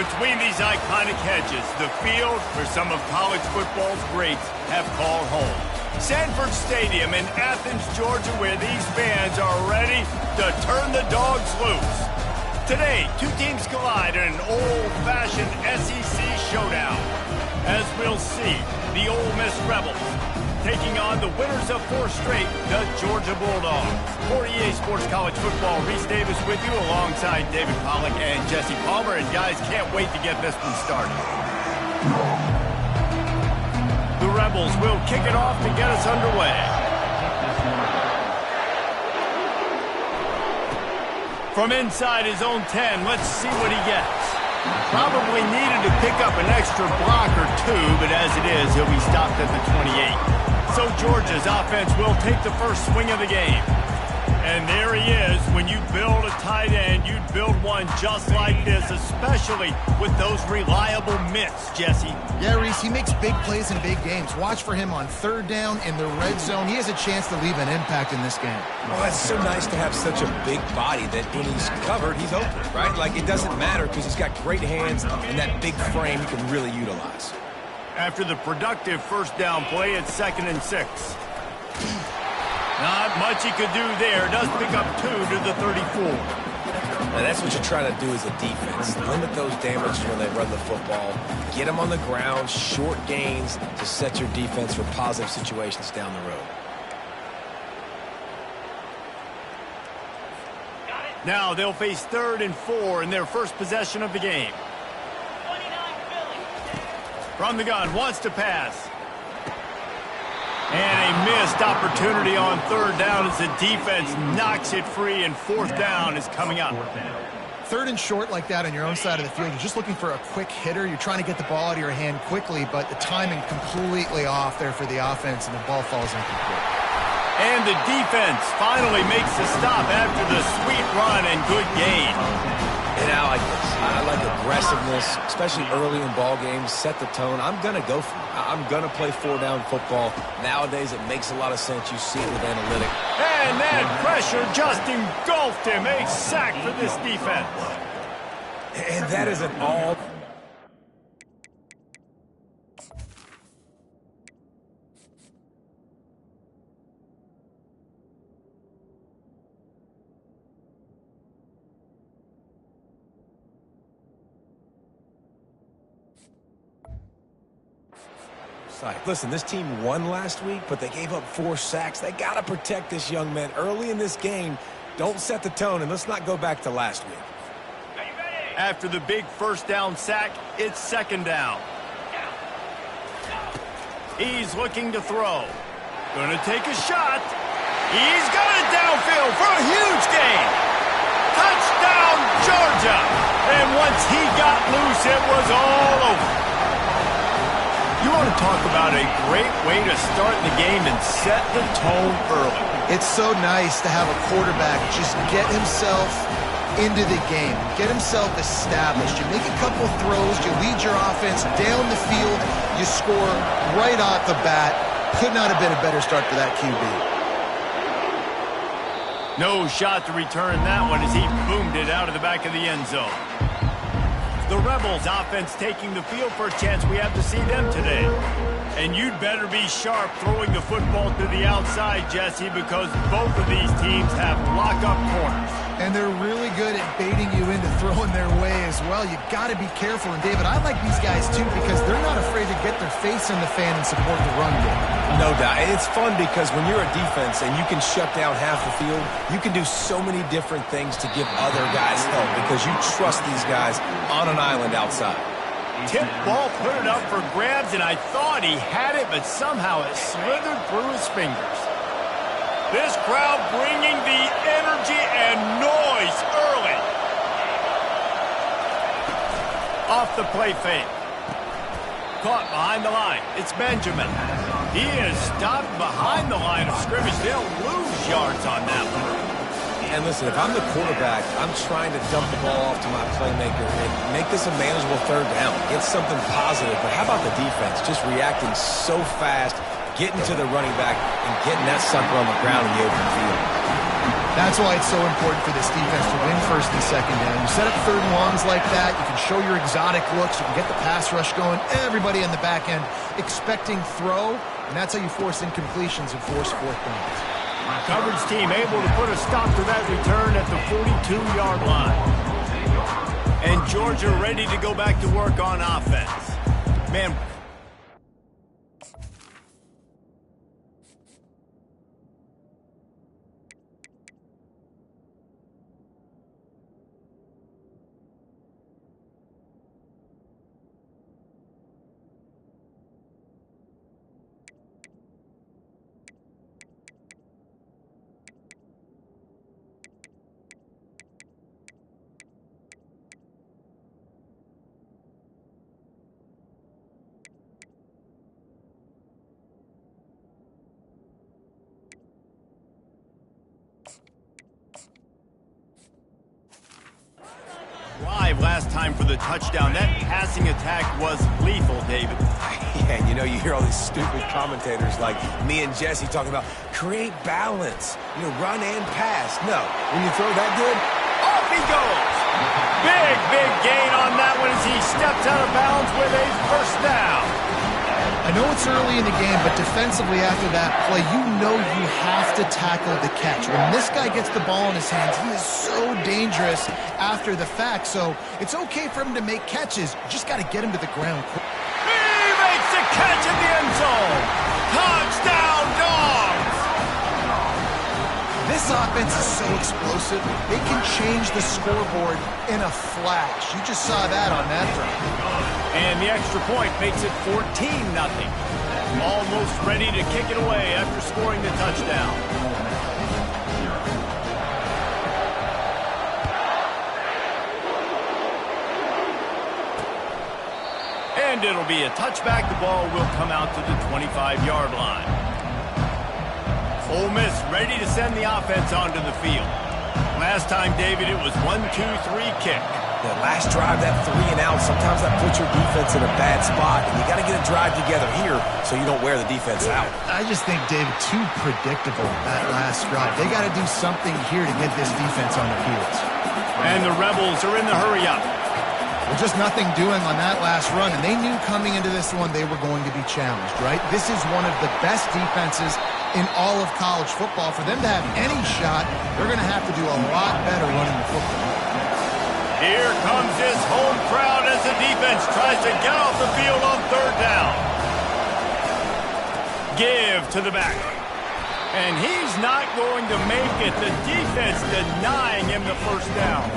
Between these iconic hedges, the field where some of college football's greats have called home. Sanford Stadium in Athens, Georgia, where these fans are ready to turn the dogs loose. Today, two teams collide in an old-fashioned SEC showdown. As we'll see, the Ole Miss Rebels taking on the winners of 4 straight, the Georgia Bulldogs. For EA Sports College Football, Reese Davis with you alongside David Pollack and Jesse Palmer. And guys, can't wait to get this one started. The Rebels will kick it off to get us underway. From inside his own 10, let's see what he gets. Probably needed to pick up an extra block or 2, but as it is, he'll be stopped at the 28. So Georgia's offense will take the first swing of the game. And there he is. When you build a tight end, you build one just like this, especially with those reliable mitts, Jesse. Yeah, Reese, he makes big plays in big games. Watch for him on 3rd down in the red zone. He has a chance to leave an impact in this game. Well, it's so nice to have such a big body that when he's covered, he's open, right? Like, it doesn't matter because he's got great hands and that big frame he can really utilize. After the productive first down play, it's 2nd and 6. Not much he could do there. Does pick up 2 to the 34. Now that's what you try to do as a defense. Limit those damages when they run the football. Get them on the ground, short gains to set your defense for positive situations down the road. Now they'll face 3rd and 4 in their first possession of the game. From the gun, wants to pass. And a missed opportunity on 3rd down as the defense knocks it free, and 4th down is coming up. 3rd and short like that on your own side of the field. You're just looking for a quick hitter. You're trying to get the ball out of your hand quickly, but the timing completely off there for the offense, and the ball falls incomplete. And the defense finally makes the stop after the sweet run and good gain. And I like this. I like aggressiveness, especially early in ball games. Set the tone. I'm going to go for it. I'm going to play 4-down football. Nowadays, it makes a lot of sense. You see it with analytics. And that pressure just engulfed him. A sack for this defense. And that is an all... Listen, this team won last week, but they gave up 4 sacks. They got to protect this young man early in this game. Don't set the tone, and let's not go back to last week. After the big first down sack, it's 2nd down. He's looking to throw. Gonna take a shot. He's got it downfield for a huge gain. Touchdown, Georgia. And once he got loose, it was all over. You want to talk about a great way to start the game and set the tone early. It's so nice to have a quarterback just get himself into the game, get himself established. You make a couple throws, you lead your offense down the field, you score right off the bat. Could not have been a better start for that QB. No shot to return that one as he boomed it out of the back of the end zone. The Rebels offense taking the field for a chance we have to see them today. And you'd better be sharp throwing the football to the outside, Jesse, because both of these teams have lock-up corners. And they're really good at baiting you into throwing their way as well. You got to be careful. And, David, I like these guys, too, because they're not afraid to get their face in the fan and support the run game. No doubt. It's fun because when you're a defense and you can shut down half the field, you can do so many different things to give other guys help because you trust these guys on an island outside. Tip ball, put it up for grabs, and I thought he had it, but somehow it slithered through his fingers. This crowd bringing the energy and noise early. Off the play fake. Caught behind the line. It's Benjamin. He is stopped behind the line of scrimmage. They'll lose yards on that one. And listen, if I'm the quarterback, I'm trying to dump the ball off to my playmaker and make this a manageable 3rd down. Get something positive. But how about the defense? Just reacting so fast, getting to the running back, and getting that sucker on the ground in the open field. That's why it's so important for this defense to win first and second down. You set up third and longs like that, you can show your exotic looks, you can get the pass rush going, everybody in the back end expecting throw, and that's how you force incompletions and force fourth downs. Coverage team able to put a stop to that return at the 42-yard line. And Georgia ready to go back to work on offense. Man, last time for the touchdown. That passing attack was lethal, David. Yeah, and you know, you hear all these stupid commentators like me and Jesse talking about create balance, you know, run and pass. No, when you throw that good, off he goes. Big gain on that one as he steps out of bounds with a first down. I know it's early in the game, but defensively after that play, you know you have to tackle the catch. When this guy gets the ball in his hands, he is so dangerous after the fact. So it's okay for him to make catches. You just got to get him to the ground quick. He makes the catch in the end zone. Touchdown, Dogs! This offense is so explosive. They can change the scoreboard in a flash. You just saw that on that drive. And the extra point makes it 14-0. Almost ready to kick it away after scoring the touchdown. And it'll be a touchback. The ball will come out to the 25-yard line. Ole Miss ready to send the offense onto the field. Last time, David, it was 1-2-3 kick. The last drive, that 3 and out, sometimes that puts your defense in a bad spot, and you got to get a drive together here so you don't wear the defense out. I just think, David, too predictable that last drive. They got to do something here to get this defense on their heels. And the Rebels are in the hurry up. Well, just nothing doing on that last run, and they knew coming into this one they were going to be challenged, right? This is one of the best defenses in all of college football. For them to have any shot, they're going to have to do a lot better running the football. Here comes his home crowd as the defense tries to get off the field on third down. Give to the back. And he's not going to make it. The defense denying him the first down.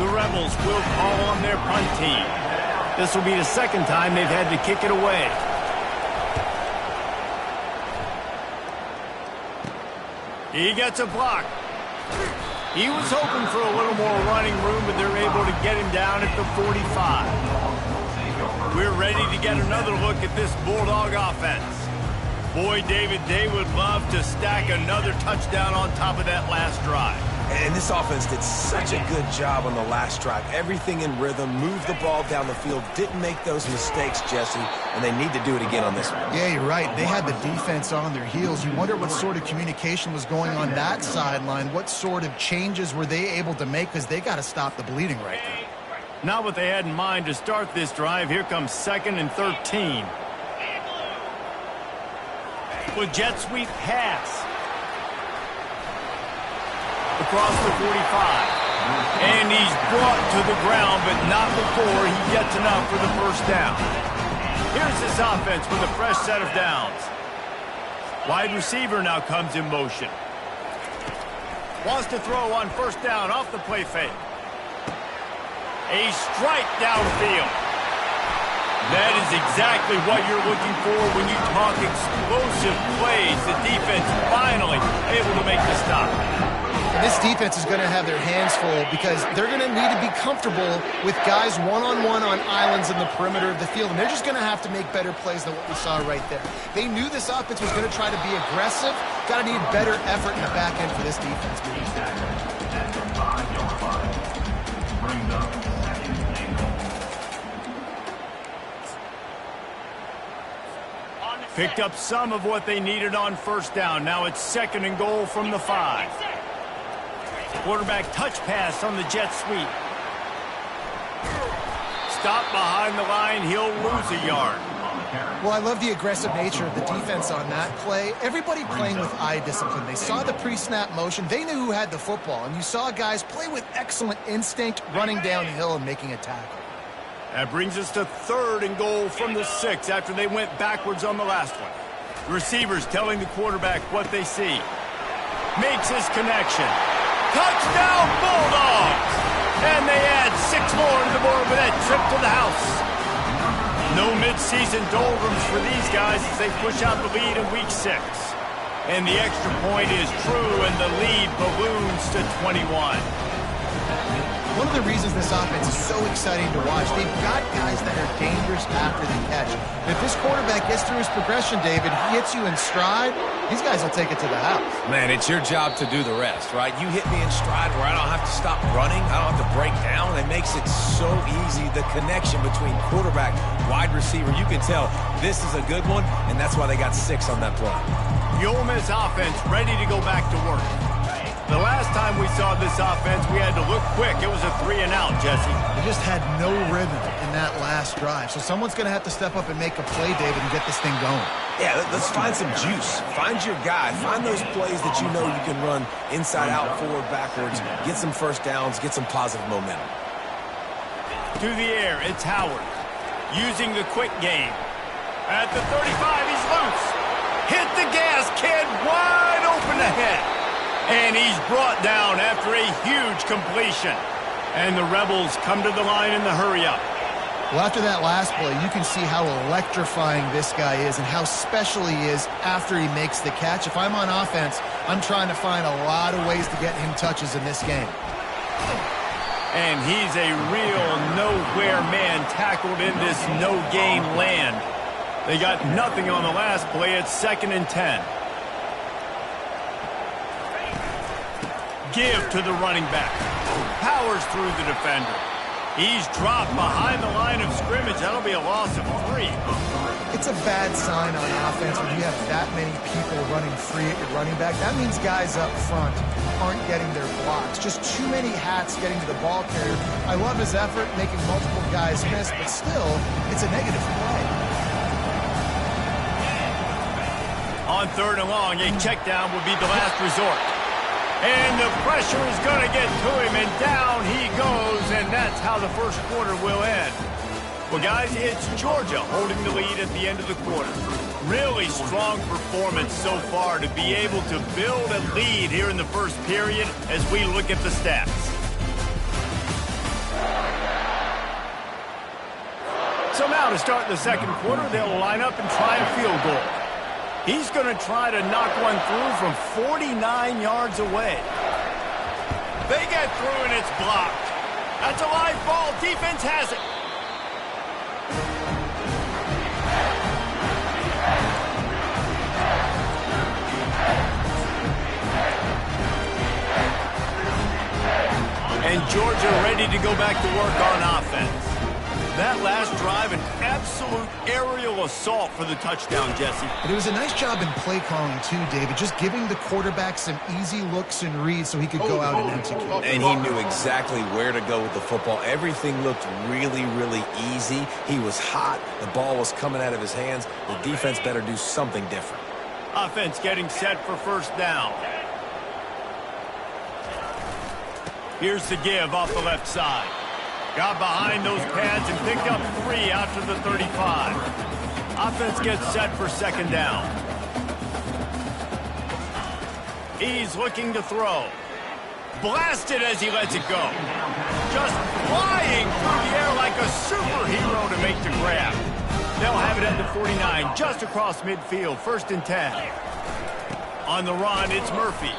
The Rebels will call on their punt team. This will be the second time they've had to kick it away. He gets a block. He was hoping for a little more running room, but they're able to get him down at the 45. We're ready to get another look at this Bulldog offense. Boy, David, they would love to stack another touchdown on top of that last drive. And this offense did such a good job on the last drive. Everything in rhythm, moved the ball down the field, didn't make those mistakes, Jesse, and they need to do it again on this one. Yeah, you're right. They had the defense on their heels. You wonder what sort of communication was going on that sideline. What sort of changes were they able to make, because they got to stop the bleeding right now. Not what they had in mind to start this drive. Here comes 2nd and 13. With jet sweep pass. Across the 45. And he's brought to the ground, but not before he gets enough for the first down. Here's this offense with a fresh set of downs. Wide receiver now comes in motion. Wants to throw on first down off the play fake. A strike downfield. That is exactly what you're looking for when you talk explosive plays. The defense finally able to make the stop. And this defense is going to have their hands full because they're going to need to be comfortable with guys one-on-one on islands in the perimeter of the field. And they're just going to have to make better plays than what we saw right there. They knew this offense was going to try to be aggressive. Got to need better effort in the back end for this defense. Picked up some of what they needed on first down. Now it's 2nd and goal from the 5. Quarterback touch pass on the jet sweep. Stop behind the line. He'll lose a yard. Well, I love the aggressive nature of the defense on that play. Everybody playing with eye discipline. They saw the pre-snap motion. They knew who had the football. And you saw guys play with excellent instinct, running downhill and making a tackle. That brings us to 3rd and goal from the 6 after they went backwards on the last one. Receivers telling the quarterback what they see. Makes his connection. Touchdown Bulldogs! And they add 6 more to the board with that trip to the house. No mid-season doldrums for these guys as they push out the lead in week 6. And the extra point is true, and the lead balloons to 21. One of the reasons this offense is so exciting to watch, they've got guys that are dangerous after the catch. And if this quarterback gets through his progression, David, he hits you in stride, these guys will take it to the house. Man, it's your job to do the rest, right? You hit me in stride where I don't have to stop running. I don't have to break down. It makes it so easy. The connection between quarterback, wide receiver, you can tell this is a good one, and that's why they got 6 on that play. The Ole Miss offense ready to go back to work. The last time we saw this offense, we had to look quick. It was a 3-and-out, Jesse. They just had no rhythm in that last drive. So someone's going to have to step up and make a play, David, and get this thing going. Yeah, let's find some juice. Find your guy. Find those plays that you know you can run inside out, forward, backwards. Get some first downs. Get some positive momentum. To the air, it's Howard. Using the quick game. At the 35, he's loose. Hit the gas, kid. Wide open ahead. And he's brought down after a huge completion. And the Rebels come to the line in the hurry-up. Well, after that last play, you can see how electrifying this guy is and how special he is after he makes the catch. If I'm on offense, I'm trying to find a lot of ways to get him touches in this game. And he's a real nowhere man tackled in this no-game land. They got nothing on the last play. It's 2nd and 10. Give to the running back. Powers through the defender. He's dropped behind the line of scrimmage. That'll be a loss of 3. It's a bad sign on offense when you have that many people running free at your running back. That means guys up front aren't getting their blocks. Just too many hats getting to the ball carrier. I love his effort, making multiple guys miss, but still, it's a negative play. On 3rd and long, a check down would be the last resort. And the pressure is going to get to him, and down he goes, and that's how the first quarter will end. Well, guys, it's Georgia holding the lead at the end of the quarter. Really strong performance so far to be able to build a lead here in the first period as we look at the stats. So now to start the second quarter, they'll line up and try a field goal. He's going to try to knock one through from 49 yards away. They get through and it's blocked. That's a live ball. Defense has it. And Georgia ready to go back to work on offense. That last drive, an absolute aerial assault for the touchdown, Jesse. But it was a nice job in play calling, too, David, just giving the quarterback some easy looks and reads so he could go out and execute. And he knew exactly where to go with the football. Everything looked really, really easy. He was hot. The ball was coming out of his hands. The defense better do something different. Offense getting set for first down. Here's the give off the left side. Got behind those pads and picked up 3 after the 35. Offense gets set for second down. He's looking to throw. Blasted as he lets it go. Just flying through the air like a superhero to make the grab. They'll have it at the 49, just across midfield, 1st and 10. On the run, it's Murphy.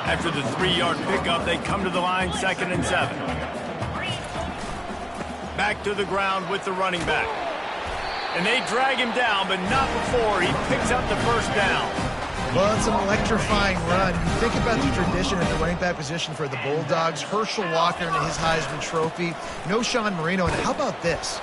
After the 3-yard pickup, they come to the line, 2nd and 7. Back to the ground with the running back. And they drag him down, but not before he picks up the first down. Well, it's an electrifying run. You think about the tradition at the running back position for the Bulldogs. Herschel Walker and his Heisman Trophy. No Sean Marino. And how about this?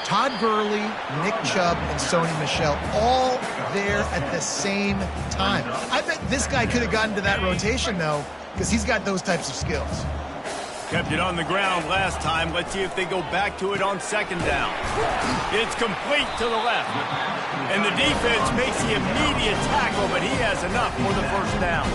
Todd Gurley, Nick Chubb, and Sony Michel all there at the same time. I bet this guy could have gotten to that rotation, though, because he's got those types of skills. Kept it on the ground last time. Let's see if they go back to it on second down. It's complete to the left. And the defense makes the immediate tackle, but he has enough for the first down.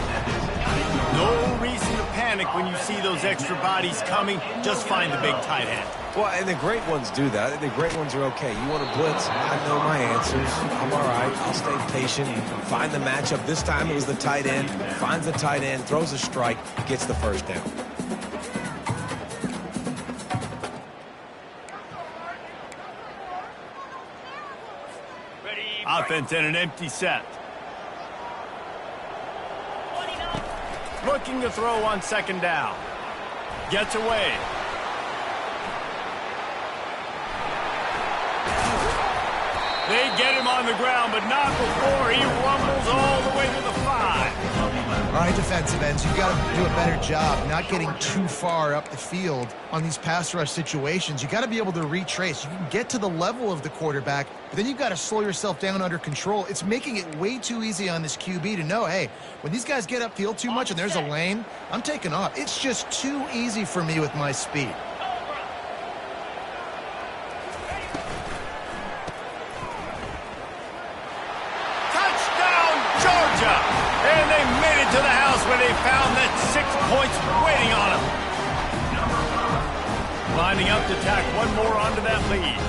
No reason to panic when you see those extra bodies coming. Just find the big tight end. Well, and the great ones do that. The great ones are okay. You want to blitz? I know my answers. I'm all right. I'll stay patient. Find the matchup. This time it was the tight end. Finds the tight end, throws a strike, gets the first down. Offense in an empty set. Looking to throw on second down. Gets away. They get him on the ground, but not before he rumbles all the way to the 5. All right, defensive ends, you've got to do a better job not getting too far up the field on these pass rush situations. You've got to be able to retrace. You can get to the level of the quarterback, but then you've got to slow yourself down under control. It's making it way too easy on this QB to know, hey, when these guys get upfield too much and there's a lane, I'm taking off. It's just too easy for me with my speed. And they made it to the house where they found that 6 points waiting on them. Lining up to tack one more onto that lead.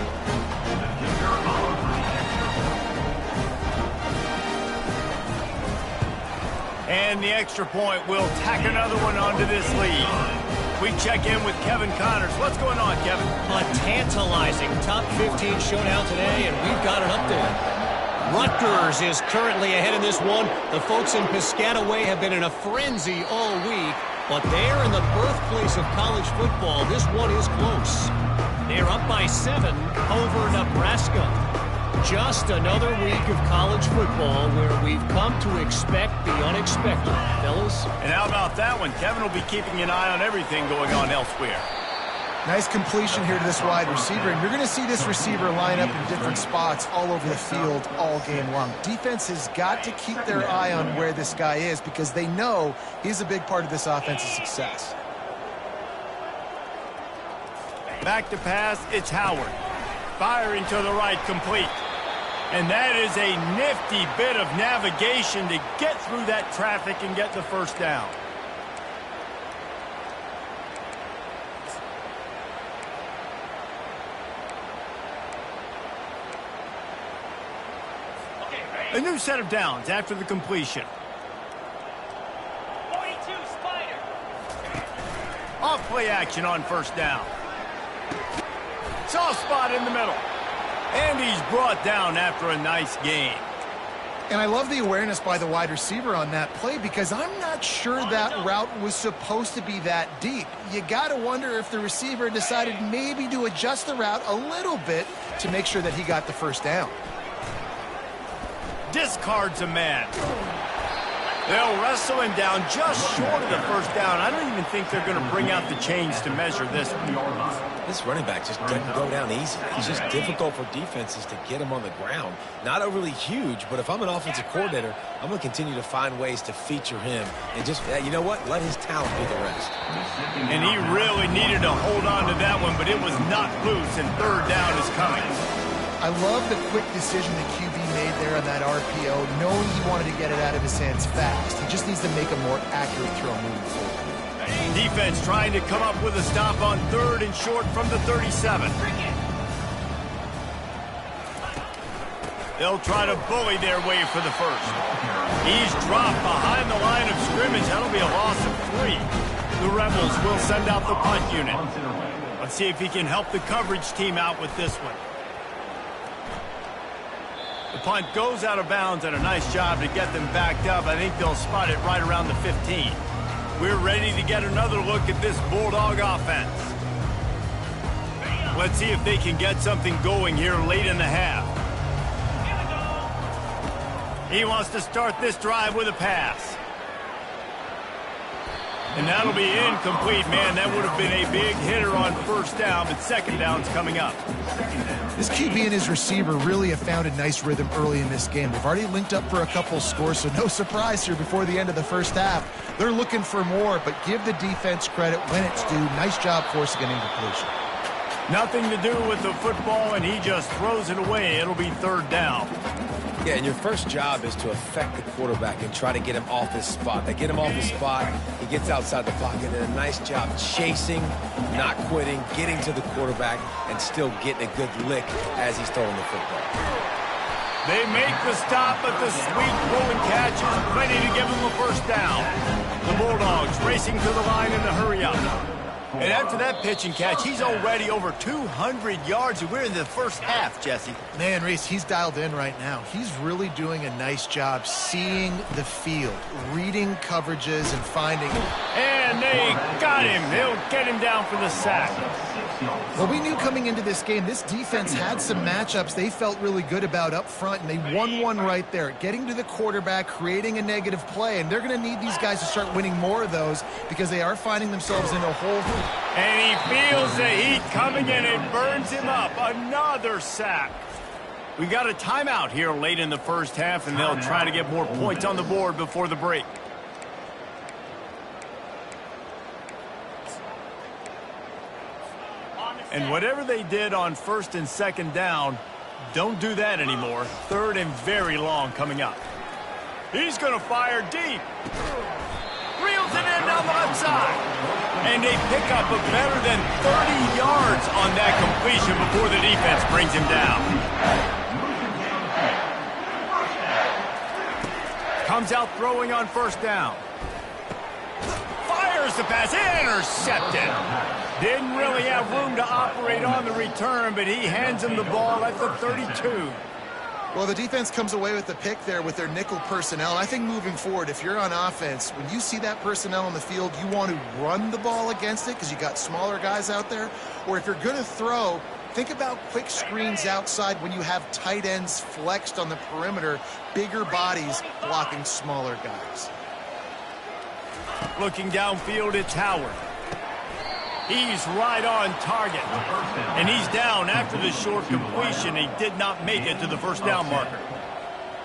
And the extra point will tack another one onto this lead. We check in with Kevin Connors. What's going on, Kevin? A tantalizing top 15 showdown today, and we've got an update. Rutgers is currently ahead in this one. The folks in Piscataway have been in a frenzy all week, but they're in the birthplace of college football. This one is close. They're up by 7 over Nebraska. Just another week of college football where we've come to expect the unexpected, fellas. And how about that one? Kevin will be keeping an eye on everything going on elsewhere. Nice completion here to this wide receiver, and you're going to see this receiver line up in different spots all over the field all game long. Defense has got to keep their eye on where this guy is because they know he's a big part of this offense's success. Back to pass, it's Howard. Firing to the right, complete. And that is a nifty bit of navigation to get through that traffic and get the first down. A new set of downs after the completion. 42 Spider. Off play action on first down. Soft spot in the middle. And he's brought down after a nice gain. And I love the awareness by the wide receiver on that play because I'm not sure that route was supposed to be that deep. You got to wonder if the receiver decided maybe to adjust the route a little bit to make sure that he got the first down. Discards a man. They'll wrestle him down just short of the first down. I don't even think they're going to bring out the chains to measure this one. This running back just doesn't go down easy. It's just difficult for defenses to get him on the ground. Not overly huge, but if I'm an offensive coordinator, I'm going to continue to find ways to feature him and just, you know what, let his talent do the rest. And he really needed to hold on to that one, but it was not loose, and third down is coming. I love the quick decision the QB made there on that RPO, knowing he wanted to get it out of his hands fast. He just needs to make a more accurate throw moving forward. Defense trying to come up with a stop on third and short from the 37. They'll try to bully their way for the first. He's dropped behind the line of scrimmage. That'll be a loss of 3. The Rebels will send out the punt unit. Let's see if he can help the coverage team out with this one. The punt goes out of bounds, and a nice job to get them backed up. I think they'll spot it right around the 15. We're ready to get another look at this Bulldog offense. Let's see if they can get something going here late in the half. He wants to start this drive with a pass. And that'll be incomplete, man. That would have been a big hitter on first down, but second down's coming up. This QB and his receiver really have found a nice rhythm early in this game. They've already linked up for a couple scores, so no surprise here before the end of the first half. They're looking for more, but give the defense credit when it's due. Nice job forcing an incompletion. Nothing to do with the football, and he just throws it away. It'll be third down. Yeah, and your first job is to affect the quarterback and try to get him off his spot. They get him off his spot, he gets outside the pocket, and a nice job chasing, not quitting, getting to the quarterback, and still getting a good lick as he's throwing the football. They make the stop, but the sweet pull and catch is plenty to give them a first down. The Bulldogs racing to the line in the hurry-up. And after that pitch and catch, he's already over 200 yards, and we're in the first half, Jesse. Man, Reese, he's dialed in right now. He's really doing a nice job seeing the field, reading coverages, and finding... And they got him. They'll get him down for the sack. Well, we knew coming into this game, this defense had some matchups they felt really good about up front, and they won one right there. Getting to the quarterback, creating a negative play, and they're going to need these guys to start winning more of those because they are finding themselves in a hole. And he feels the heat coming in and burns him up. Another sack. We got a timeout here late in the first half, and they'll try to get more points on the board before the break. And whatever they did on first and second down, don't do that anymore. Third and very long coming up. He's going to fire deep. Reels it in down the left side. And they pick up a better than 30 yards on that completion before the defense brings him down. Comes out throwing on first down. Fires the pass, intercepted. Didn't really have room to operate on the return, but he hands him the ball at the 32. Well, the defense comes away with the pick there with their nickel personnel. And I think moving forward, if you're on offense, when you see that personnel on the field, you want to run the ball against it because you got smaller guys out there. Or if you're going to throw, think about quick screens outside when you have tight ends flexed on the perimeter, bigger bodies blocking smaller guys. Looking downfield, it's Howard. He's right on target. And he's down after the short completion. He did not make it to the first down marker.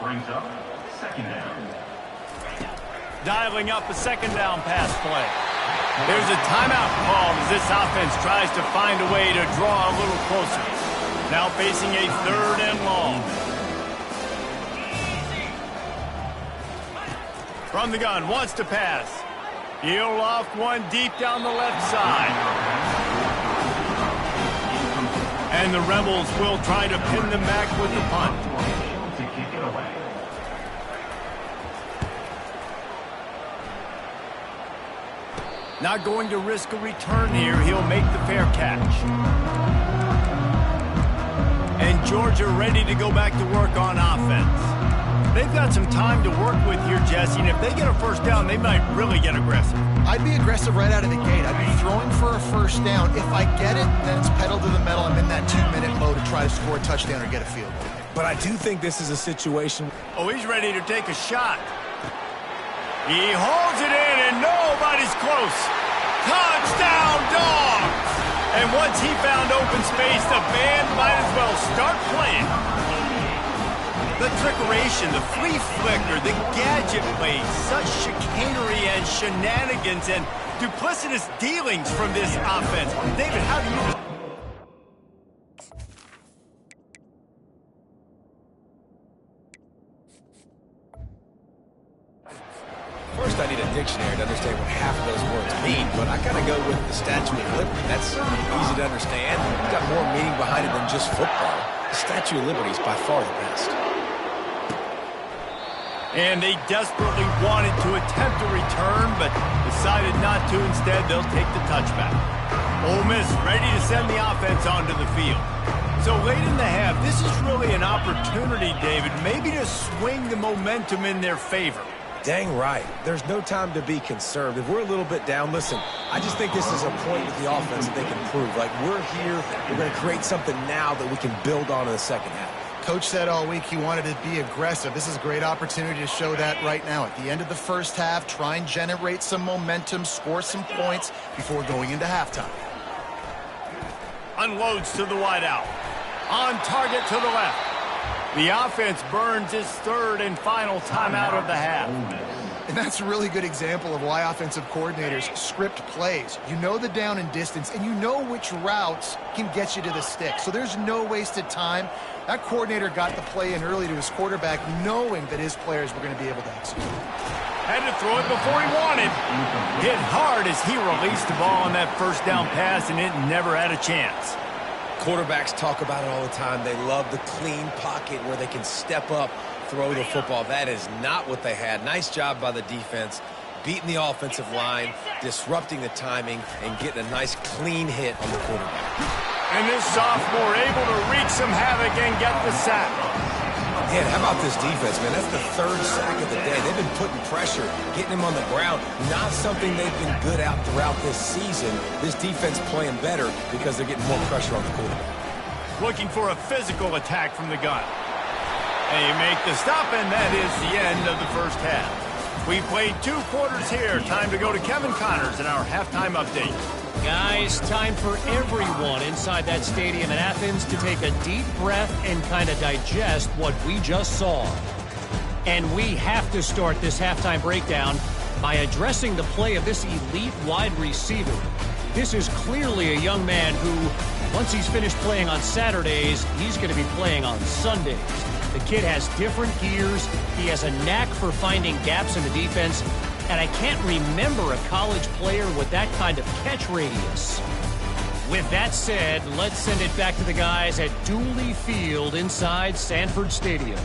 Brings up second down. Dialing up a second down pass play. There's a timeout called as this offense tries to find a way to draw a little closer. Now facing a third and long. From the gun, wants to pass. He'll loft one deep down the left side. And the Rebels will try to pin them back with the punt. Not going to risk a return here. He'll make the fair catch. And Georgia ready to go back to work on offense. They've got some time to work with here, Jesse, and if they get a first down, they might really get aggressive. I'd be aggressive right out of the gate. I'd be throwing for a first down. If I get it, then it's pedal to the metal. I'm in that 2-minute mode to try to score a touchdown or get a field goal. But I do think this is a situation. Oh, he's ready to take a shot. He holds it in, and nobody's close. Touchdown, Dogs! And once he found open space, the band might as well start playing. The trickeration, the flea flicker, the gadget plays, such chicanery and shenanigans and duplicitous dealings from this offense. David, how do you... First, I need a dictionary to understand what half of those words mean, but I gotta go with the Statue of Liberty. That's easy to understand. It's got more meaning behind it than just football. The Statue of Liberty is by far the best. And they desperately wanted to attempt a return, but decided not to. Instead, they'll take the touchback. Ole Miss ready to send the offense onto the field. So late in the half, this is really an opportunity, David, maybe to swing the momentum in their favor. Dang right. There's no time to be concerned. If we're a little bit down, listen, I just think this is a point with the offense that they can prove. Like, we're here, we're going to create something now that we can build on in the second half. Coach said all week he wanted to be aggressive. This is a great opportunity to show that right now. At the end of the first half, try and generate some momentum, score some points before going into halftime. Unloads to the wideout. On target to the left. The offense burns its third and final timeout of the half. And that's a really good example of why offensive coordinators script plays. You know the down and distance, and you know which routes can get you to the stick. So there's no wasted time. That coordinator got the play in early to his quarterback, knowing that his players were going to be able to execute. Had to throw it before he wanted. Hit hard as he released the ball on that first down pass, and it never had a chance. Quarterbacks talk about it all the time. They love the clean pocket where they can step up, throw the football. That is not what they had. Nice job by the defense, beating the offensive line, disrupting the timing, and getting a nice clean hit on the quarterback. And this sophomore able to wreak some havoc and get the sack. Man, how about this defense, man? That's the third sack of the day. They've been putting pressure, getting him on the ground. Not something they've been good at throughout this season. This defense playing better because they're getting more pressure on the quarterback. Looking for a physical attack from the gun. They make the stop, and that is the end of the first half. We played 2 quarters here. Time to go to Kevin Connors in our halftime update. Guys, time for everyone inside that stadium in Athens to take a deep breath and kind of digest what we just saw. And we have to start this halftime breakdown by addressing the play of this elite wide receiver. This is clearly a young man who, once he's finished playing on Saturdays, he's going to be playing on Sundays. The kid has different gears. He has a knack for finding gaps in the defense. And I can't remember a college player with that kind of catch radius. With that said, let's send it back to the guys at Dooley Field inside Sanford Stadium.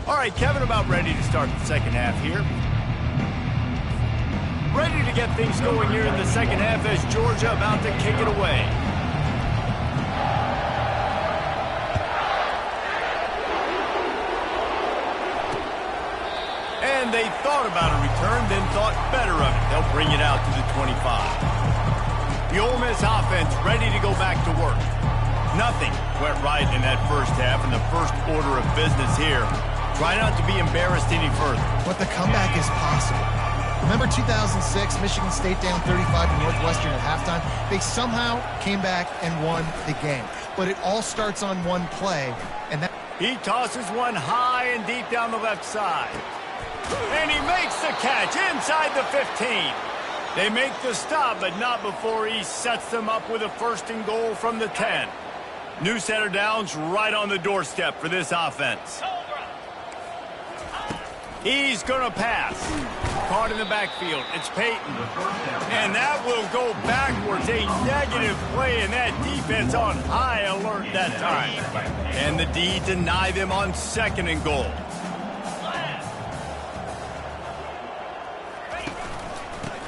All right, Kevin, about ready to start the second half here. Ready to get things going here in the second half as Georgia about to kick it away. And they thought about a return, then thought better of it. They'll bring it out to the 25. The Ole Miss offense ready to go back to work. Nothing went right in that first half, and the first order of business here. Try not to be embarrassed any further. But the comeback is possible. Remember 2006, Michigan State down 35 to Northwestern at halftime? They somehow came back and won the game. But it all starts on one play, and that... He tosses one high and deep down the left side. And he makes the catch inside the 15. They make the stop, but not before he sets them up with a first and goal from the 10. New set of downs right on the doorstep for this offense. He's going to pass. Caught in the backfield. It's Peyton. And that will go backwards. A negative play, and that defense on high alert that time. And the D deny them on second and goal.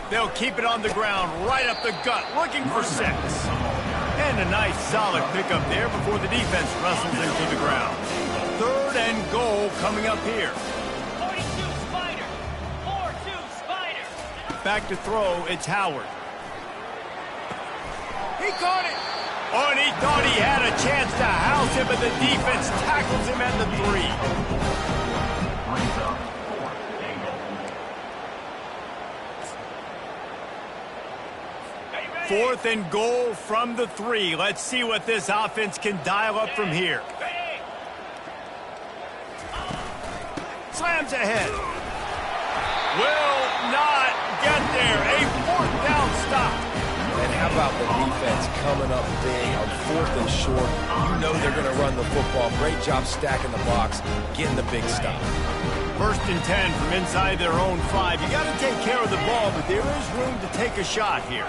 They'll keep it on the ground, right up the gut, looking for 6. And a nice solid pickup there before the defense wrestles into the ground. Third and goal coming up here. 42 Spider. 4-2 Spider. Back to throw, it's Howard. He caught it. Oh, and he thought he had a chance to house him, but the defense tackles him at the 3. Brings up 4th and goal. 4th and goal from the 3. Let's see what this offense can dial up from here. Slams ahead. Will not get there. A 4th down stop. And how about the defense coming up big on 4th and short? You know they're going to run the football. Great job stacking the box, getting the big stop. 1st and 10 from inside their own 5. You got to take care of the ball, but there is room to take a shot here.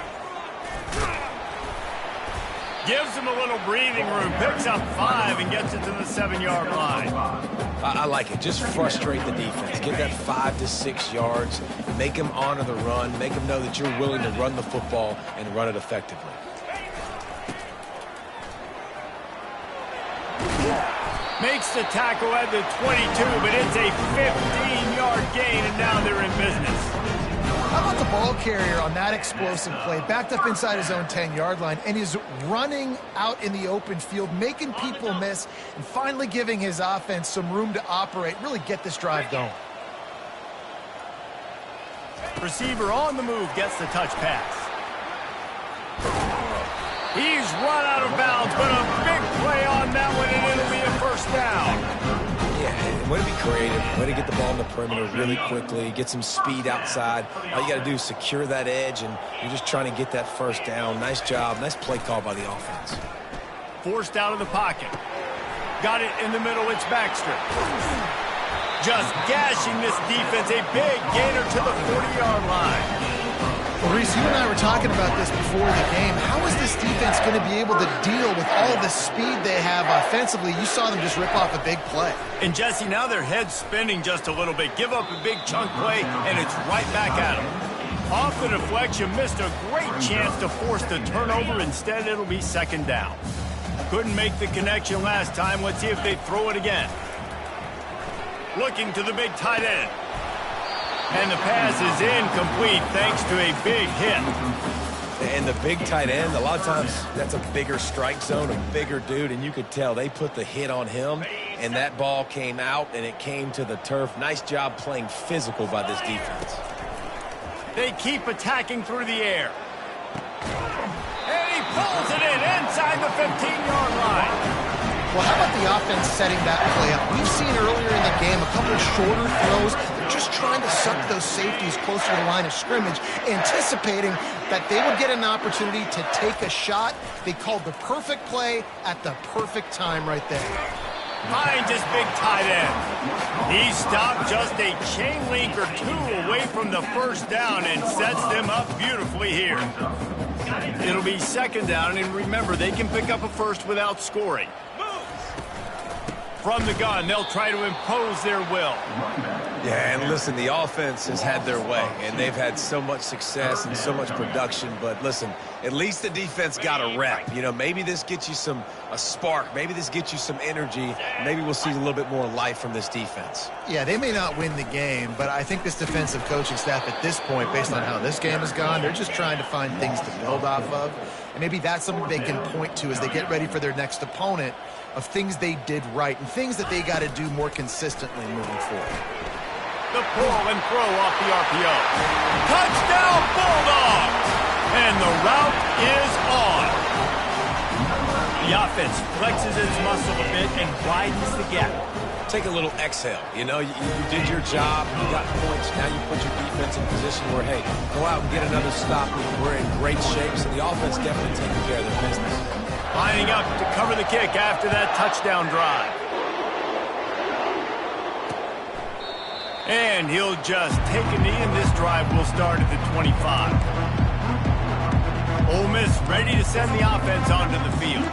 Gives him a little breathing room, picks up 5 and gets it to the 7-yard line. I like it. Just frustrate the defense. Get that 5 to 6 yards. Make them honor the run. Make them know that you're willing to run the football and run it effectively. Makes the tackle at the 22, but it's a 15-yard gain, and now they're in business. How about the ball carrier on that explosive play? Backed up inside his own 10-yard line and is running out in the open field, making people miss, and finally giving his offense some room to operate, really get this drive going. Receiver on the move gets the touch pass. He's run out of bounds, but a big play on that one, and it'll be a first down. Yeah, way to be creative, way to get the ball in the perimeter really quickly, get some speed outside. All you got to do is secure that edge, and you're just trying to get that first down. Nice job, nice play call by the offense. Forced out of the pocket. Got it in the middle, it's Baxter. Just gashing this defense, a big gainer to the 40-yard line. Well, Reese, you and I were talking about this before the game. How is this defense going to be able to deal with all the speed they have offensively? You saw them just rip off a big play. And, Jesse, now their head's spinning just a little bit. Give up a big chunk play, and it's right back at them. Off the deflection, missed a great chance to force the turnover. Instead, it'll be second down. Couldn't make the connection last time. Let's see if they throw it again. Looking to the big tight end. And the pass is incomplete thanks to a big hit. And the big tight end, a lot of times that's a bigger strike zone, a bigger dude, and you could tell they put the hit on him, and that ball came out, and it came to the turf. Nice job playing physical by this defense. They keep attacking through the air. And he pulls it in inside the 15-yard line. Well, how about the offense setting that play up? We've seen earlier in the game a couple of shorter throws. They're just trying to suck those safeties closer to the line of scrimmage, anticipating that they would get an opportunity to take a shot. They called the perfect play at the perfect time right there. Finds his big tight end. He stopped just a chain link or two away from the first down and sets them up beautifully here. It'll be second down, and remember, they can pick up a first without scoring. From the gun, they'll try to impose their will. Yeah, and listen, the offense has had their way, and they've had so much success and so much production. But listen, at least the defense got a rep. You know, maybe this gets you a spark. Maybe this gets you some energy. Maybe we'll see a little bit more life from this defense. Yeah, they may not win the game, but I think this defensive coaching staff at this point, based on how this game has gone, they're just trying to find things to build off of. And maybe that's something they can point to as they get ready for their next opponent, of things they did right and things that they got to do more consistently moving forward. The pull and throw off the RPO. Touchdown, Bulldogs! And the route is on. The offense flexes its muscle a bit and widens the gap. Take a little exhale. You know, you did your job. You got points. Now you put your defense in a position where, hey, go out and get another stop. We're in great shape, so the offense definitely taking care of their business. Lining up to cover the kick after that touchdown drive. And he'll just take a knee, and this drive will start at the 25. Ole Miss ready to send the offense onto the field.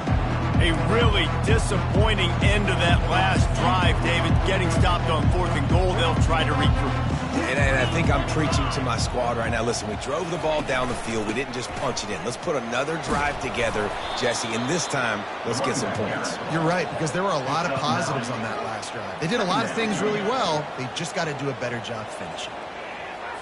A really disappointing end to that last drive, David. Getting stopped on 4th and goal, they'll try to regroup. And I think I'm preaching to my squad right now. Listen, we drove the ball down the field. We didn't just punch it in. Let's put another drive together, Jesse, and this time, let's get some points. You're right, because there were a lot of positives on that last drive. They did a lot of things really well. They just got to do a better job finishing.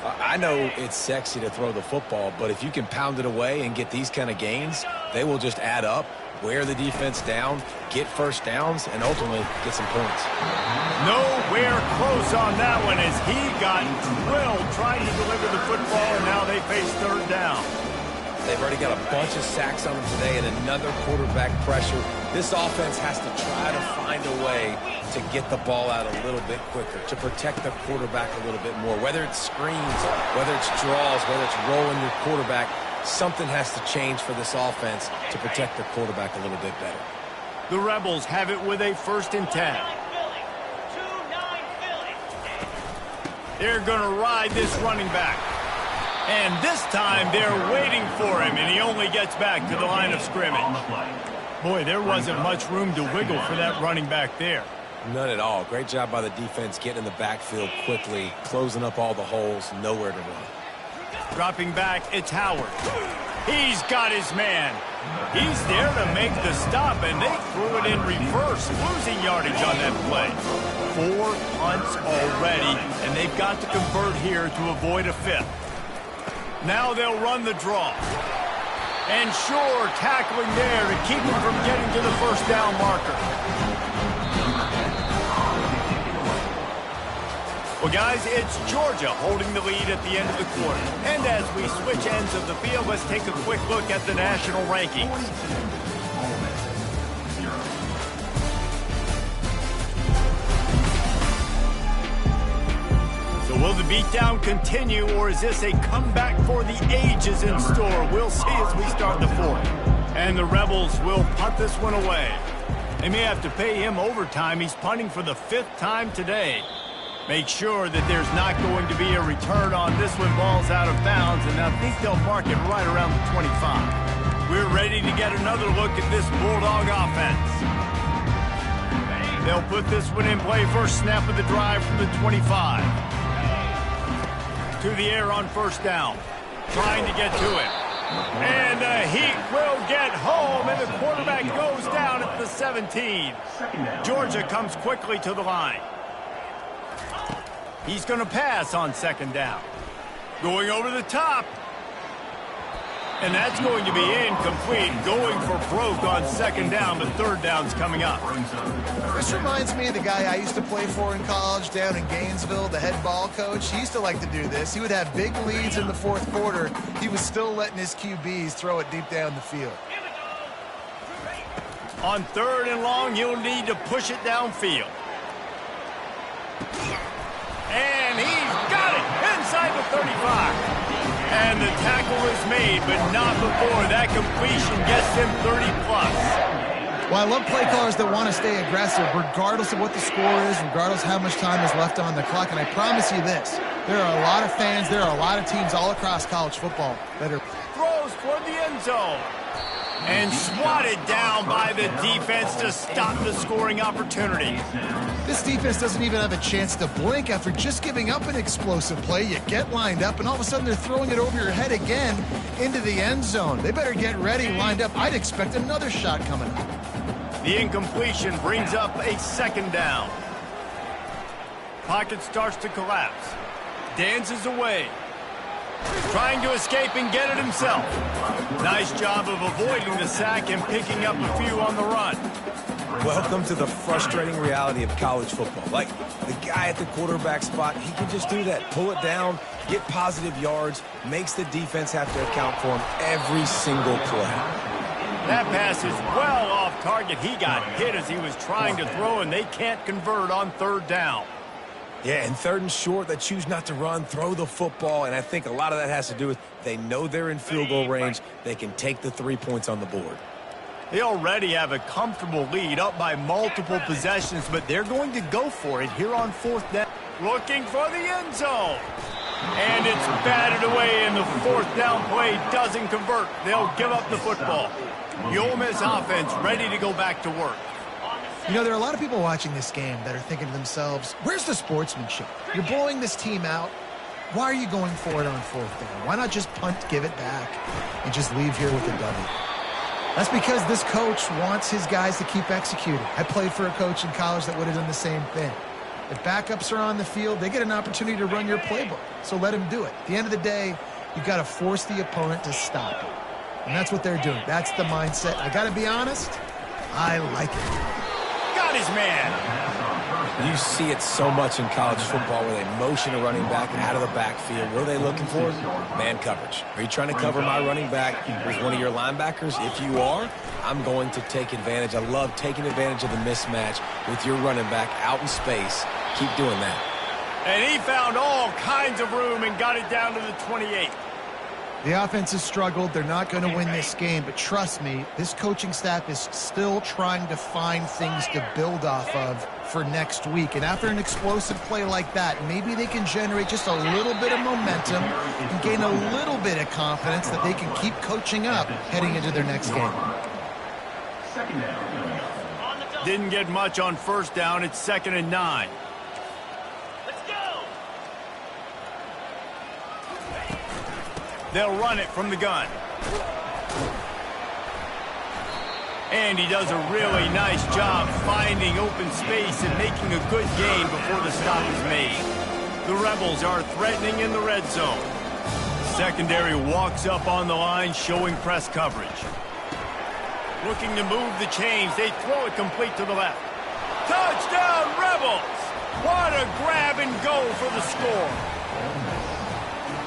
I know it's sexy to throw the football, but if you can pound it away and get these kind of gains, they will just add up, wear the defense down, get first downs, and ultimately get some points. Nowhere close on that one as he got drilled trying to deliver the football, and now they face third down. They've already got a bunch of sacks on them today and another quarterback pressure. This offense has to try to find a way to get the ball out a little bit quicker, to protect the quarterback a little bit more. Whether it's screens, whether it's draws, whether it's rolling your quarterback, something has to change for this offense to protect the quarterback a little bit better. The Rebels have it with a 1st and 10. They're going to ride this running back. And this time they're waiting for him, and he only gets back to the line of scrimmage. Boy, there wasn't much room to wiggle for that running back there. None at all. Great job by the defense getting in the backfield quickly, closing up all the holes, nowhere to run. Dropping back, it's Howard. He's got his man. He's there to make the stop, and they threw it in reverse, losing yardage on that play. 4 punts already, and they've got to convert here to avoid a 5th. Now they'll run the draw. And sure, tackling there to keep him from getting to the first down marker. Well, guys, it's Georgia holding the lead at the end of the quarter. And as we switch ends of the field, let's take a quick look at the national rankings. So will the beatdown continue, or is this a comeback for the ages in store? We'll see as we start the fourth. And the Rebels will punt this one away. They may have to pay him overtime. He's punting for the 5th time today. Make sure that there's not going to be a return on this one. Ball's out of bounds, and I think they'll mark it right around the 25. We're ready to get another look at this Bulldog offense. They'll put this one in play. First snap of the drive from the 25. To the air on first down. Trying to get to it. And the Heat will get home, and the quarterback goes down at the 17. Georgia comes quickly to the line. He's going to pass on second down. Going over the top. And that's going to be incomplete. Going for broke on second down, but third down's coming up. This reminds me of the guy I used to play for in college down in Gainesville, the head ball coach. He used to like to do this. He would have big leads in the fourth quarter. He was still letting his QBs throw it deep down the field. On third and long, you'll need to push it downfield. And he's got it inside the 35. And the tackle is made, but not before that completion gets him 30-plus. Well, I love play callers that want to stay aggressive, regardless of what the score is, regardless of how much time is left on the clock. And I promise you this, there are a lot of fans, there are a lot of teams all across college football that are... Throws toward the end zone. And swatted down by the defense to stop the scoring opportunity. This defense doesn't even have a chance to blink after just giving up an explosive play. You get lined up, and all of a sudden they're throwing it over your head again into the end zone. They better get ready, lined up. I'd expect another shot coming up. The incompletion brings up a second down. Pocket starts to collapse. Dances away. Trying to escape and get it himself. Nice job of avoiding the sack and picking up a few on the run. Welcome to the frustrating reality of college football. Like, the guy at the quarterback spot, he can just do that. Pull it down, get positive yards, makes the defense have to account for him every single play. That pass is well off target. He got hit as he was trying to throw, and they can't convert on third down. Yeah, and third and short, they choose not to run, throw the football, and I think a lot of that has to do with they know they're in field goal range. They can take the 3 points on the board. They already have a comfortable lead, up by multiple possessions, but they're going to go for it here on fourth down. Looking for the end zone. And it's batted away, and the fourth down play doesn't convert. They'll give up the football. The Ole Miss offense ready to go back to work. You know, there are a lot of people watching this game that are thinking to themselves, where's the sportsmanship? You're blowing this team out. Why are you going for it on fourth down? Why not just punt, give it back, and just leave here with a W? That's because this coach wants his guys to keep executing. I played for a coach in college that would have done the same thing. If backups are on the field, they get an opportunity to run your playbook, so let them do it. At the end of the day, you've got to force the opponent to stop it. And that's what they're doing. That's the mindset. I got to be honest, I like it. Got his man. You see it so much in college football where they motion a running back out of the backfield. What are they looking for? Man coverage. Are you trying to cover my running back with one of your linebackers? If you are, I'm going to take advantage. I love taking advantage of the mismatch with your running back out in space. Keep doing that. And he found all kinds of room and got it down to the 28. The offense has struggled. They're not going to win this game, but trust me, this coaching staff is still trying to find things to build off of for next week. And after an explosive play like that, maybe they can generate just a little bit of momentum and gain a little bit of confidence that they can keep coaching up heading into their next game. Didn't get much on first down. It's 2nd and 9. They'll run it from the gun. And he does a really nice job finding open space and making a good gain before the stop is made. The Rebels are threatening in the red zone. secondary walks up on the line, showing press coverage. Looking to move the chains. They throw it complete to the left. Touchdown, Rebels! What a grab and go for the score.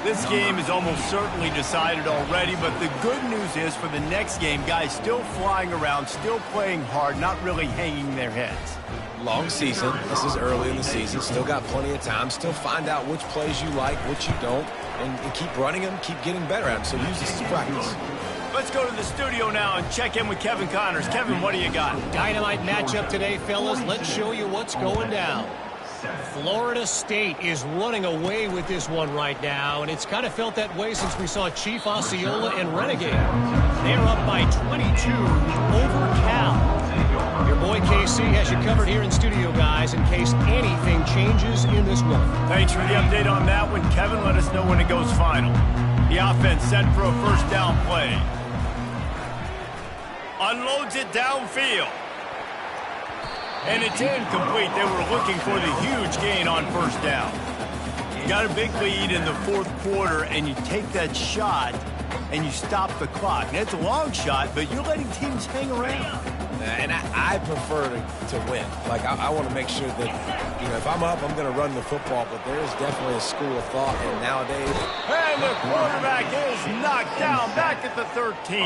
This game is almost certainly decided already, but the good news is for the next game, guys still flying around, still playing hard, not really hanging their heads. Long season. This is early in the season. Still got plenty of time. Still find out which plays you like, which you don't, and keep running them, keep getting better at them. So use this as practice. Let's go to the studio now and check in with Kevin Connors. Kevin, what do you got? Dynamite matchup today, fellas. Let's show you what's going down. Florida State is running away with this one right now, and it's kind of felt that way since we saw Chief Osceola and Renegade. They're up by 22 over Cal. Your boy KC has you covered here in studio, guys, in case anything changes in this one. Thanks for the update on that one, Kevin. Let us know when it goes final. The offense set for a first down play. Unloads it downfield. And it's incomplete. They were looking for the huge gain on first down. You got a big lead in the fourth quarter, and you take that shot, and you stop the clock. Now, it's a long shot, but you're letting teams hang around. And I prefer to win. Like, I want to make sure that, you know, if I'm up, I'm going to run the football, but there is definitely a school of thought, and nowadays... And the quarterback is knocked down back at the 13.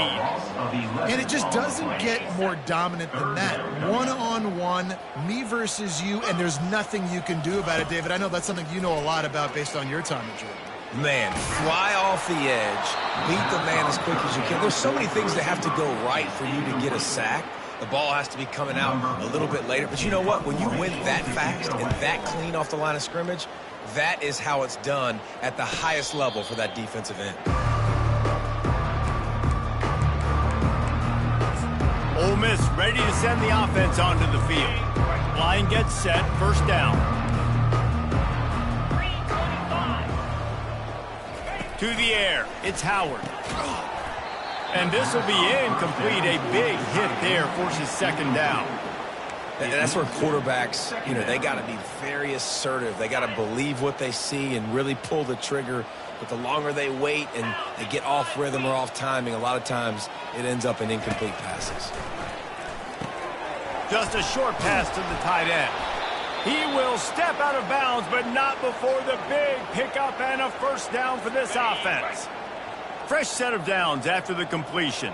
And it just doesn't get more dominant than that. One-on-one, me versus you, and there's nothing you can do about it, David. I know that's something you know a lot about based on your time at Jordan. Man, fly off the edge, beat the man as quick as you can. There's so many things that have to go right for you to get a sack. The ball has to be coming out a little bit later. But you know what? When you win that fast and that clean off the line of scrimmage, that is how it's done at the highest level for that defensive end. Ole Miss ready to send the offense onto the field. Line gets set, first down. 325. To the air, it's Howard. And this will be incomplete. A big hit there forces second down. And that's where quarterbacks, you know, they got to be very assertive. They got to believe what they see and really pull the trigger. But the longer they wait and they get off rhythm or off timing, a lot of times it ends up in incomplete passes. Just a short pass to the tight end. He will step out of bounds, but not before the big pickup and a first down for this offense. Fresh set of downs after the completion.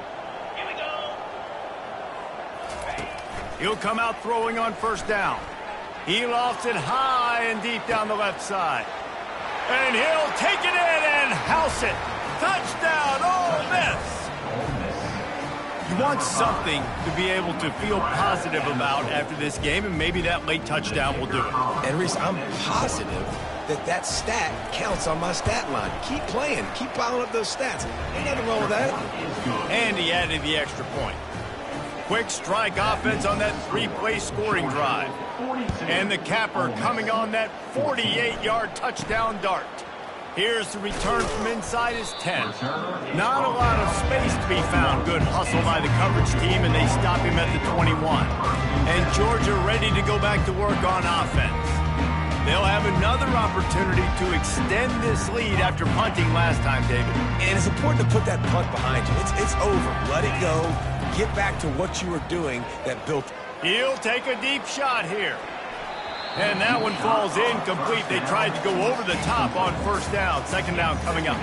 Here we go. He'll come out throwing on first down. He lofts it high and deep down the left side. And he'll take it in and house it. Touchdown, Ole Miss. You want something to be able to feel positive about after this game, and maybe that late touchdown will do it. And Reese, I'm positive that stat counts on my stat line. Keep playing. Keep piling up those stats. Ain't nothing wrong with that. And he added the extra point. Quick strike offense on that three-play scoring drive. And the capper coming on that 48-yard touchdown dart. Here's the return from inside his 10. Not a lot of space to be found. Good hustle by the coverage team, and they stop him at the 21. And Georgia ready to go back to work on offense. They'll have another opportunity to extend this lead after punting last time, David. And it's important to put that punt behind you. It's over. Let it go. Get back to what you were doing that built. He'll take a deep shot here. And that one falls incomplete. They tried to go over the top on first down. Second down coming up.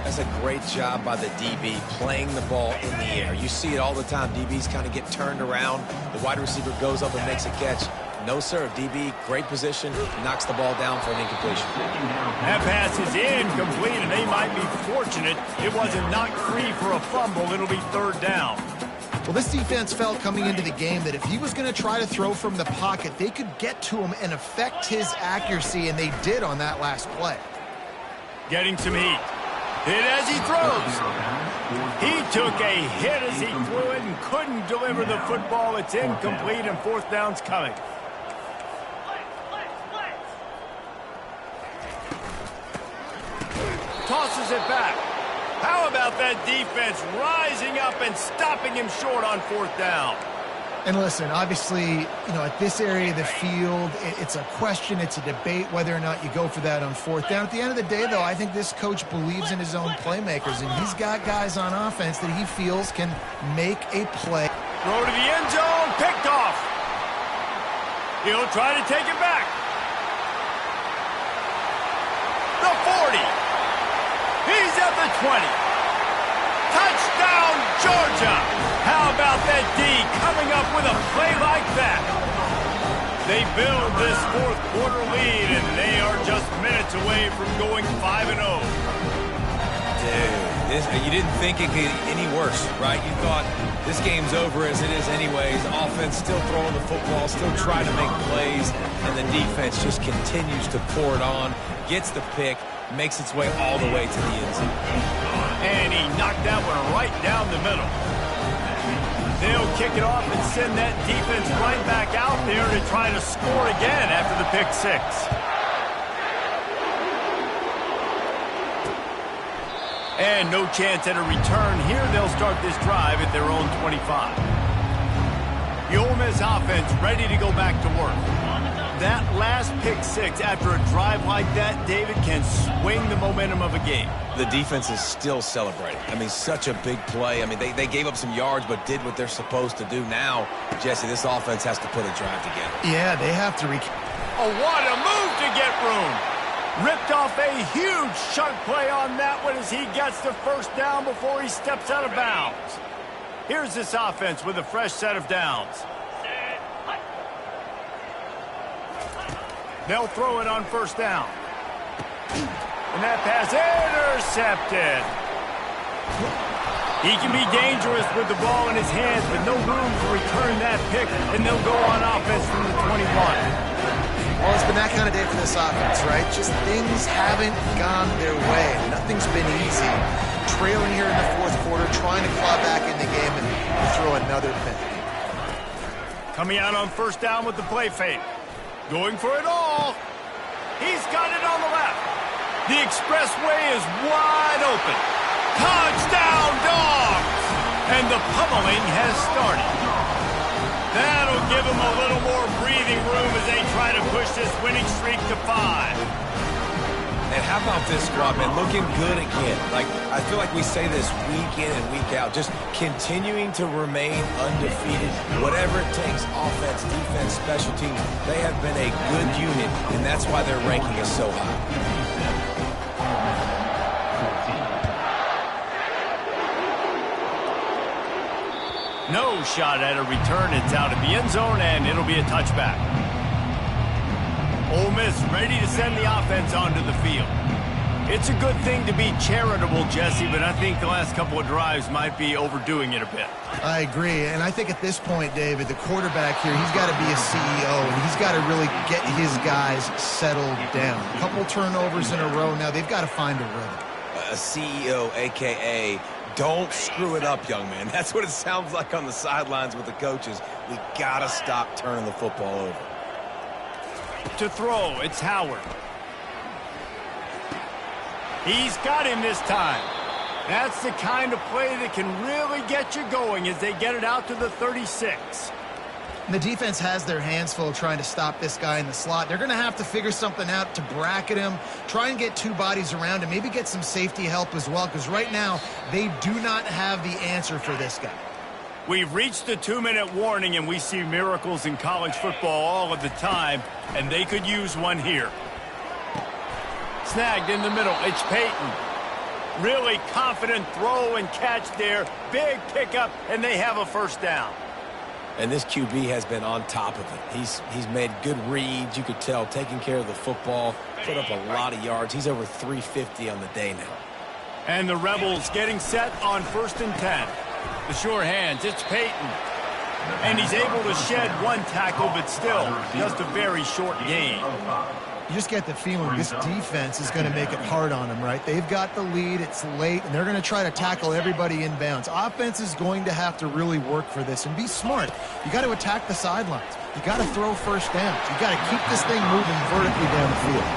That's a great job by the DB playing the ball in the air. You see it all the time. DBs kind of get turned around. The wide receiver goes up and makes a catch. No, sir. DB, great position, knocks the ball down for an incompletion. That pass is incomplete, and they might be fortunate it wasn't knocked free for a fumble. It'll be third down. Well, this defense felt coming into the game that if he was going to try to throw from the pocket, they could get to him and affect his accuracy, and they did on that last play. Getting some heat. Hit as he throws. He took a hit as he threw it and couldn't deliver the football. It's incomplete, and fourth down's coming. Tosses it back. How about that defense rising up and stopping him short on fourth down? And listen, obviously, at this area of the field, it's a question, it's a debate whether or not you go for that on fourth down. At the end of the day, though, I think this coach believes in his own playmakers, and he's got guys on offense that he feels can make a play. Throw to the end zone, picked off. He'll try to take it back. The 40. He's at the 20. Touchdown, Georgia. How about that D coming up with a play like that? They build this fourth quarter lead, and they are just minutes away from going 5-0. Dude, you didn't think it could get any worse, right? You thought this game's over as it is anyways. Offense still throwing the football, still trying to make plays, and the defense just continues to pour it on, gets the pick, makes its way all the way to the end zone. And he knocked that one right down the middle. They'll kick it off and send that defense right back out there to try to score again after the pick six. And no chance at a return here. They'll start this drive at their own 25. The Ole Miss offense ready to go back to work. That last pick six after a drive like that, David, can swing the momentum of a game. The defense is still celebrating. I mean, such a big play. I mean, they gave up some yards but did what they're supposed to do. Now, Jesse, this offense has to put a drive together. Yeah, they have to Oh, what a move to get room. Ripped off a huge chunk play on that one as he gets the first down before he steps out of bounds. Here's this offense with a fresh set of downs. They'll throw it on first down. And that pass intercepted. He can be dangerous with the ball in his hands, but no room to return that pick, and they'll go on offense from the 21. Well, it's been that kind of day for this offense, right? Just things haven't gone their way. Nothing's been easy. Trailing here in the fourth quarter, trying to claw back in the game and throw another pick. Coming out on first down with the play fake. Going for it all. He's got it on the left. The expressway is wide open. Touchdown, Dogs! And the pummeling has started. That'll give them a little more breathing room as they try to push this winning streak to 5. And how about this squad, man? Looking good again. Like, I feel like we say this week in and week out, just continuing to remain undefeated. Whatever it takes, offense, defense, special teams, they have been a good unit, and that's why their ranking is so high. No shot at a return. It's out of the end zone, and it'll be a touchback. Ole Miss ready to send the offense onto the field. It's a good thing to be charitable, Jesse, but I think the last couple of drives might be overdoing it a bit. I agree, and I think at this point, David, the quarterback here, he's got to be a CEO, and he's got to really get his guys settled down. A couple turnovers in a row now. They've got to find a rhythm. A CEO, a.k.a. don't screw it up, young man. That's what it sounds like on the sidelines with the coaches. We got to stop turning the football over. To throw, it's Howard. He's got him this time. That's the kind of play that can really get you going as they get it out to the 36. And the defense has their hands full trying to stop this guy in the slot. They're going to have to figure something out to bracket him, try and get two bodies around him, maybe get some safety help as well, because right now they do not have the answer for this guy. We've reached the 2-minute warning, and we see miracles in college football all of the time, and they could use one here. Snagged in the middle. It's Peyton. Really confident throw and catch there. Big pickup, and they have a first down. And this QB has been on top of it. He's made good reads. You could tell, taking care of the football, put up a lot of yards. He's over 350 on the day now. And the Rebels getting set on 1st and 10. The sure hands, it's Peyton. And he's able to shed one tackle, but still just a very short gain. You just get the feeling this defense is going to make it hard on them, right? They've got the lead, it's late, and they're going to try to tackle everybody inbounds. Offense is going to have to really work for this and be smart. You got to attack the sidelines. You got to throw first downs. You got to keep this thing moving vertically down the field.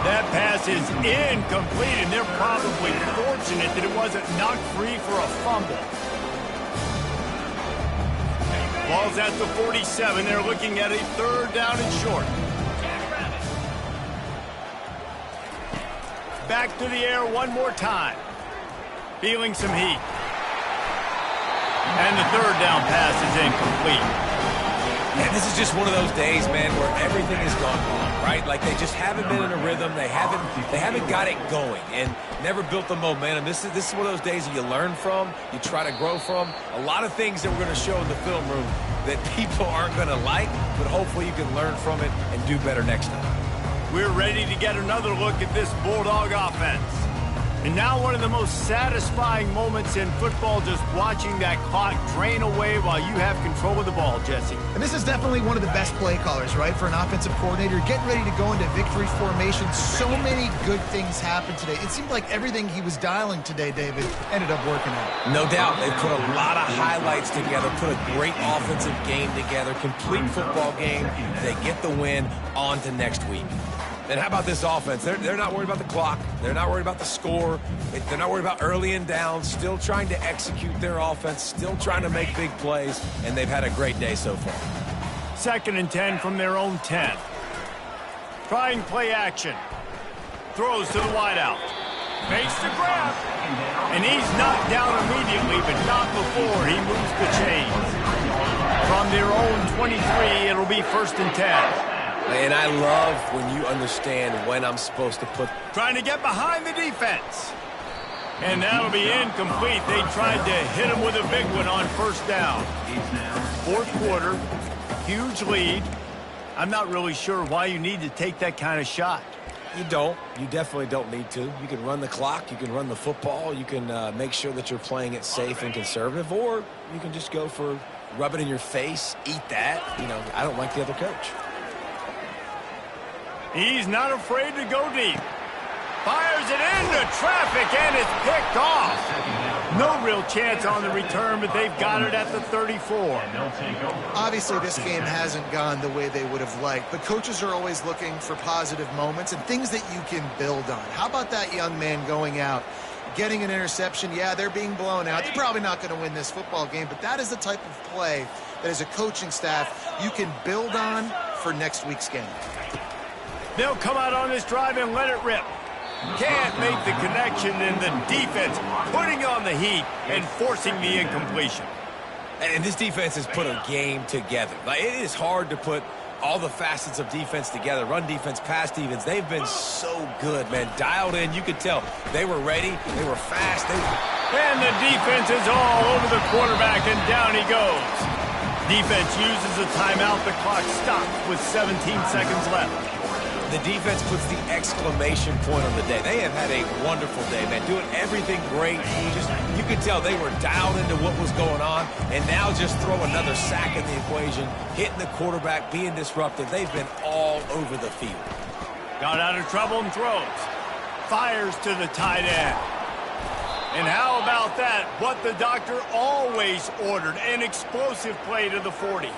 That pass is incomplete, and they're probably fortunate that it wasn't knocked free for a fumble. Ball's at the 47. They're looking at a 3rd down and short. Back to the air one more time. Feeling some heat. And the 3rd down pass is incomplete. And this is just one of those days, man, where everything has gone wrong, right? Like they just haven't been in a rhythm. They haven't got it going and never built the momentum. This is one of those days that you learn from, you try to grow from. A lot of things that we're going to show in the film room that people aren't going to like, but hopefully you can learn from it and do better next time. We're ready to get another look at this Bulldog offense. And now one of the most satisfying moments in football, just watching that clock drain away while you have control of the ball, Jesse. And this is definitely one of the best play callers, right, for an offensive coordinator. Getting ready to go into victory formation. So many good things happened today. It seemed like everything he was dialing today, David, ended up working out. No doubt. They put a lot of highlights together, put a great offensive game together, complete football game. They get the win on to next week. And how about this offense? They're not worried about the clock. They're not worried about the score. They're not worried about early and down. Still trying to execute their offense. Still trying to make big plays. And they've had a great day so far. 2nd and 10 from their own 10. Trying play action. Throws to the wideout. Makes the grab. And he's knocked down immediately, but not before he moves the chains. From their own 23, it'll be 1st and 10. And I love when you understand when I'm supposed to put... Trying to get behind the defense. And that'll be incomplete. They tried to hit him with a big one on 1st down. 4th quarter, huge lead. I'm not really sure why you need to take that kind of shot. You don't. You definitely don't need to. You can run the clock. You can run the football. You can make sure that you're playing it safe and conservative. Or you can just go for rub it in your face, eat that. You know, I don't like the other coach. He's not afraid to go deep. Fires it into traffic, and it's picked off. No real chance on the return, but they've got it at the 34. Obviously, this game hasn't gone the way they would have liked, but coaches are always looking for positive moments and things that you can build on. How about that young man going out, getting an interception? Yeah, they're being blown out. They're probably not going to win this football game, but that is the type of play that as a coaching staff you can build on for next week's game. They'll come out on this drive and let it rip. Can't make the connection, and the defense putting on the heat and forcing the incompletion. And this defense has put a game together. Like, it is hard to put all the facets of defense together. Run defense, pass defense. They've been so good, man. Dialed in. You could tell they were ready. They were fast. And the defense is all over the quarterback, and down he goes. Defense uses a timeout. The clock stops with 17 seconds left. The defense puts the exclamation point on the day. They have had a wonderful day, man. Doing everything great. You could tell they were dialed into what was going on, and now just throw another sack in the equation, hitting the quarterback, being disruptive. They've been all over the field. Got out of trouble and throws. Fires to the tight end. And how about that? What the doctor always ordered, an explosive play to the 40.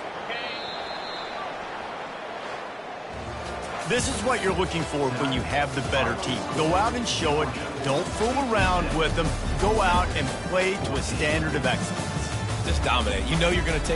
This is what you're looking for when you have the better team. Go out and show it. Don't fool around with them. Go out and play to a standard of excellence. Just dominate. You know you're going to take